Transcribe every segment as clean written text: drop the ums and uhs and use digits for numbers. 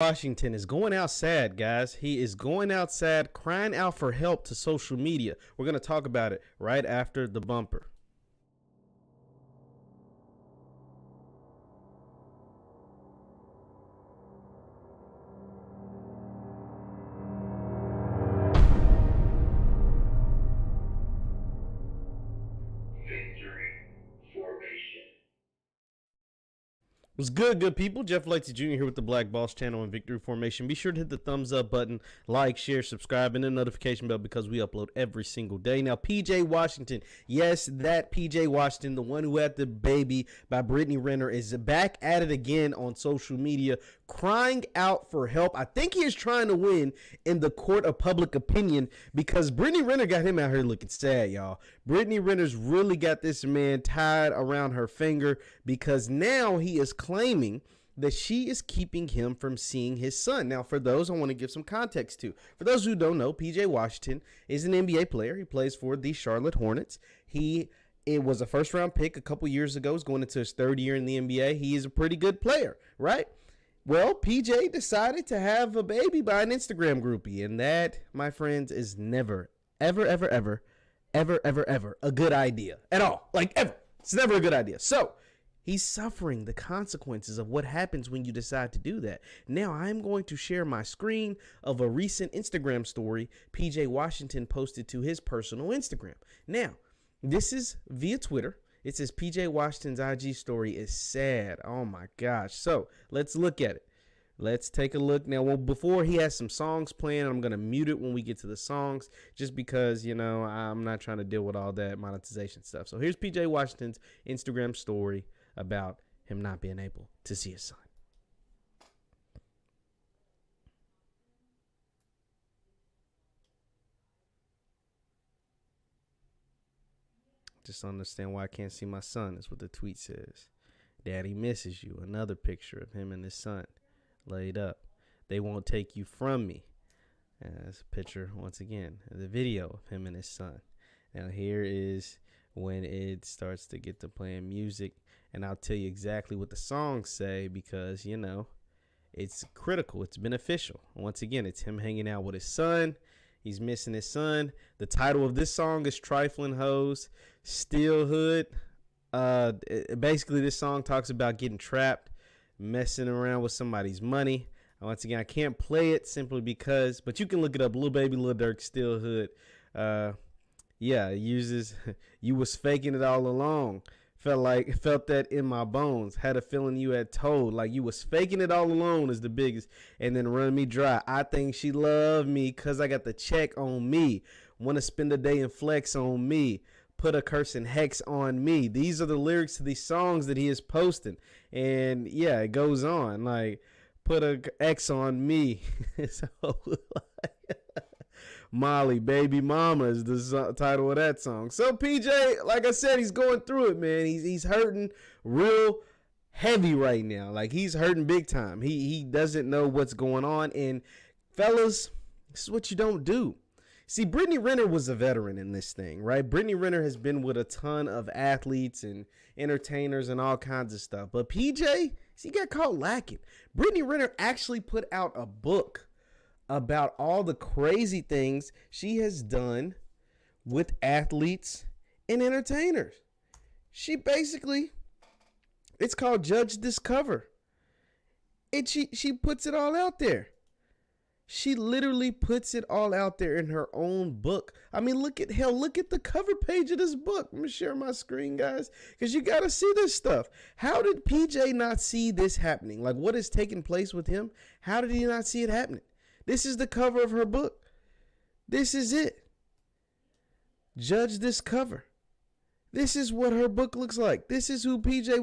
Washington is going out sad, guys. He is going out sad, crying out for help to social media. We're going to talk about it right after the bumper. What's good people? Jeff Lightsy Jr. here with the Black Boss channel and Victory Formation. Be sure to hit the thumbs up button, like, share, subscribe, and the notification bell because we upload every single day. Now, PJ Washington, yes, that PJ Washington, the one who had the baby by Brittany Renner, is back at it again on social media, crying out for help. I think he is trying to win in the court of public opinion because Brittany Renner got him out here looking sad, y'all. Brittany Renner's really got this man tied around her finger because now he is claiming that she is keeping him from seeing his son. Now, for those I want to give some context to. For those who don't know, PJ Washington is an NBA player. He plays for the Charlotte Hornets. It was a first-round pick a couple years ago. He's going into his third year in the NBA. He is a pretty good player, right? Well, PJ decided to have a baby by an Instagram groupie, and that, my friends, is never, ever a good idea at all. Like, ever. It's never a good idea. So, he's suffering the consequences of what happens when you decide to do that. Now, I'm going to share my screen of a recent Instagram story PJ Washington posted to his personal Instagram. Now, this is via Twitter. It says PJ Washington's IG story is sad. Oh my gosh. So let's look at it. Let's take a look. Now, well, before he has some songs playing, I'm going to mute it when we get to the songs just because, you know, I'm not trying to deal with all that monetization stuff. So here's PJ Washington's Instagram story about him not being able to see his son. Just don't understand why I can't see my son, is what the tweet says. Daddy misses you. Another picture of him and his son laid up. They won't take you from me. That's a picture, once again, the video of him and his son. Now here is when it starts to get to playing music. And I'll tell you exactly what the songs say because, you know, it's critical. It's beneficial. Once again, it's him hanging out with his son. He's missing his son. The title of this song is Trifling Hoes, Still Hood. Basically, this song talks about getting trapped, messing around with somebody's money. Once again, I can't play it simply because, but you can look it up. Lil Baby, Lil Durk, Still Hood. Yeah, it uses, you was faking it all along. Felt that in my bones. Had a feeling you had told. Like you was faking it all alone is the biggest. And then Run Me Dry. I think she loved me because I got the check on me. Want to spend a day and flex on me. Put a cursing hex on me. These are the lyrics to these songs that he is posting. And yeah, it goes on. Like, put a X on me. So, Molly, Baby Mama is the title of that song. So PJ, like I said, he's going through it, man. He's hurting real heavy right now. Like he's hurting big time. He doesn't know what's going on. And fellas, this is what you don't do. See, Brittany Renner was a veteran in this thing, right? Brittany Renner has been with a ton of athletes and entertainers and all kinds of stuff. But PJ, he got caught lacking. Brittany Renner actually put out a book about all the crazy things she has done with athletes and entertainers. She basically, it's called Judge Discover. And she puts it all out there. She literally puts it all out there in her own book. I mean, look at the cover page of this book. I'm going to share my screen, guys, because you got to see this stuff. How did PJ not see this happening? Like, what is taking place with him? How did he not see it happening? This is the cover of her book. This is it. Judge Discover. This is what her book looks like. This is who PJ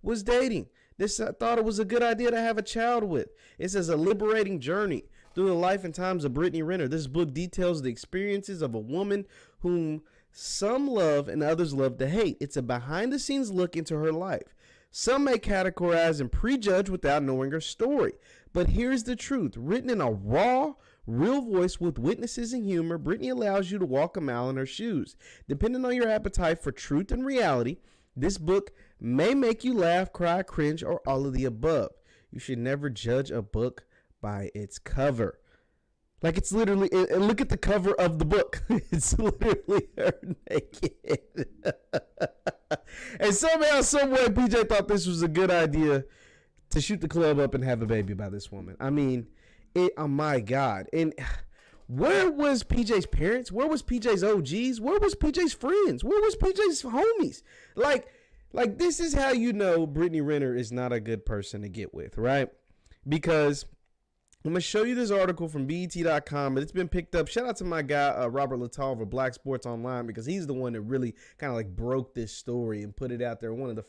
was dating. This, I thought it was a good idea to have a child with. It says a liberating journey through the life and times of Brittany Renner. This book details the experiences of a woman whom some love and others love to hate. It's a behind-the-scenes look into her life. Some may categorize and prejudge without knowing her story. But here's the truth. Written in a raw, real voice with witnesses and humor, Brittany allows you to walk a mile in her shoes. Depending on your appetite for truth and reality, this book may make you laugh, cry, cringe, or all of the above. You should never judge a book by its cover. Like, it's literally, and look at the cover of the book. It's literally her naked. And somehow, someway, PJ thought this was a good idea to shoot the club up and have a baby by this woman. I mean, oh my God. And where was PJ's parents? Where was PJ's OGs? Where was PJ's friends? Where was PJ's homies? Like this is how you know Brittany Renner is not a good person to get with, right? Because I'm going to show you this article from BET.com, but it's been picked up. Shout out to my guy, Robert Littall of Black Sports Online, because he's the one that really kind of like broke this story and put it out there. One of the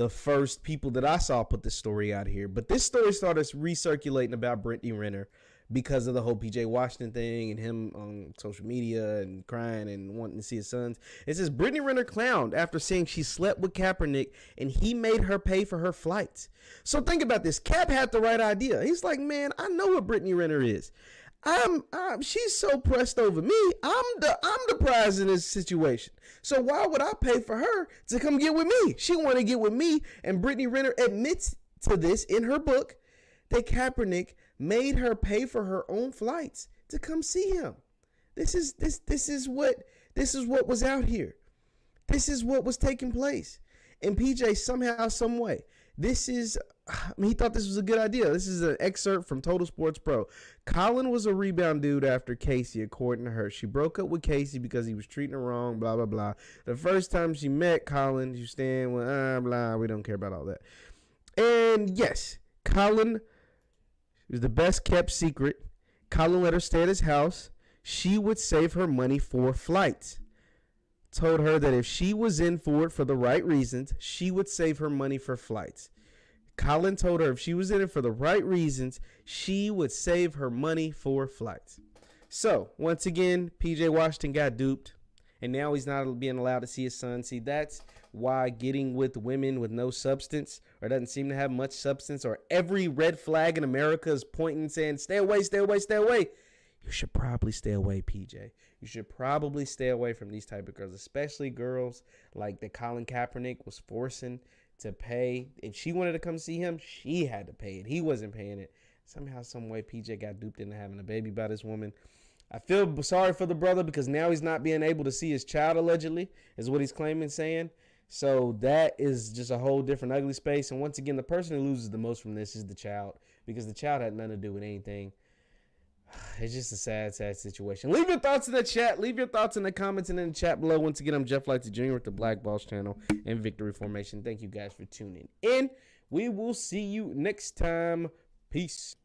first people that I saw put this story out here. But this story started recirculating about Brittany Renner because of the whole PJ Washington thing and him on social media and crying and wanting to see his sons. It says Brittany Renner clowned after saying she slept with Kaepernick and he made her pay for her flights. So think about this. Cap had the right idea. He's like, man, I know what Brittany Renner is. She's so pressed over me. I'm the prize in this situation. So why would I pay for her to come get with me? She want to get with me, and Brittany Renner admits to this in her book that Kaepernick made her pay for her own flights to come see him. This is what was out here. This is what was taking place. And PJ somehow, some way, he thought this was a good idea. This is an excerpt from Total Sports Pro. Colin was a rebound dude after Casey, according to her. She broke up with Casey because he was treating her wrong, blah, blah, blah. The first time she met Colin, you stand with, blah, we don't care about all that. And yes, Colin was the best kept secret. Colin let her stay at his house. She would save her money for flights. Told her that if she was in for it for the right reasons, she would save her money for flights. Colin told her if she was in it for the right reasons, she would save her money for flights. So, once again, PJ Washington got duped, and now he's not being allowed to see his son. See, that's why getting with women with no substance or doesn't seem to have much substance, or every red flag in America is pointing saying, stay away, stay away, stay away. You should probably stay away, PJ. You should probably stay away from these type of girls, especially girls like that Colin Kaepernick was forcing to pay. If she wanted to come see him, she had to pay it. He wasn't paying it. Somehow, some way, PJ got duped into having a baby by this woman. I feel sorry for the brother because now he's not being able to see his child, allegedly, is what he's claiming, saying. So that is just a whole different ugly space. And once again, the person who loses the most from this is the child, because the child had nothing to do with anything. It's just a sad, sad situation. Leave your thoughts in the chat. Leave your thoughts in the comments and in the chat below. Once again, I'm Jeff Lightsy Jr. with the Black Boss Channel and Victory Formation. Thank you guys for tuning in. We will see you next time. Peace.